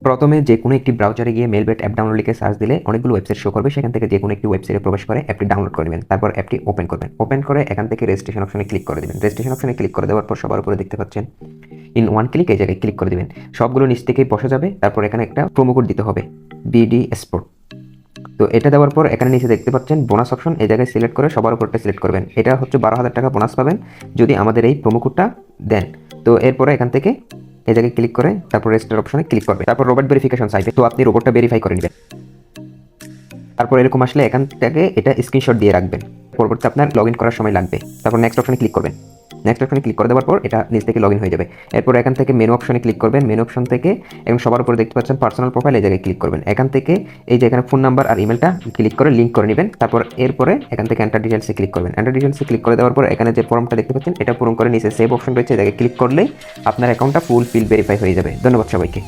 প্রথমে যে কোনো একটি ব্রাউজারে গিয়ে মেলবেট অ্যাপ ডাউনলোড লিখে সার্চ দিলে অনেকগুলো ওয়েবসাইট শো করবে। সেখান থেকে যে কোনো একটি ওয়েবসাইটে প্রবেশ করে অ্যাপটি ডাউনলোড করে নেবেন। তারপর অ্যাপটি ওপেন করবেন। ওপেন করে এখান থেকে রেজিস্ট্রেশন অপশনে ক্লিক করে দেবেন। রেজিস্ট্রেশন অপশনে ক্লিক করে দেওয়ার পর সবার উপরে দেখতে পাচ্ছেন ইন ওয়ান ক্লিক, এই জায়গায় ক্লিক করে দেবেন। সবগুলো নিচ থেকেই বসে যাবে। তারপর এখানে একটা প্রোমো কোড দিতে হবে, বিডি স্পোর্ট। তো এটা দেওয়ার পর এখানে নিচে দেখতে পাচ্ছেন বোনাস অপশন, এই জায়গায় সিলেক্ট করে সবার উপরটা সিলেক্ট করবেন। এটা হচ্ছে 12,000 টাকা বোনাস পাবেন যদি আমাদের এই প্রোমো কোডটা দেন। তো এরপরে এখান থেকে এই জায়গায় ক্লিক করে তারপর রেজিস্টার অপশনে ক্লিক করবে। তারপর রোবট ভেরিফিকেশন চাইবে, তো আপনি রোবটটা ভেরিফাই করে নেবেন। তারপর এরকম আসলে এখান থেকে এটা স্ক্রিনশট দিয়ে রাখবেন, পরবর্তী আপনার লগ ইন করার সময় লাগবে। তারপর নেক্সট অপশনে ক্লিক করবেন। নেক্সট অপশনে ক্লিক করে দেওয়ার পর এটা নিচ থেকে লগ ইন হয়ে যাবে। এরপর এখান থেকে মেনু অপশনে ক্লিক করবেন। মেনু অপশন থেকে এবং সবার উপরে দেখতে পাচ্ছেন পার্সোনাল প্রোফাইল, এই জায়গায় ক্লিক করবেন। এখান থেকে এই যে এখানে ফোন নাম্বার আর ইমেলটা ক্লিক করে লিঙ্ক করে নেবেন। তারপর এরপরে এখান থেকে এন্টার ডিটেলসে ক্লিক করবেন। এন্টার ডিটেলসে ক্লিক করে দেওয়ার পর এখানে যে ফর্মটা দেখতে পাচ্ছেন এটা পূরণ করে নিচে সেভ অপশন রয়েছে, এই জায়গায় ক্লিক করলেই আপনার অ্যাকাউন্টটা ফুলফিল ভেরিফাই হয়ে যাবে। ধন্যবাদ সবাইকে।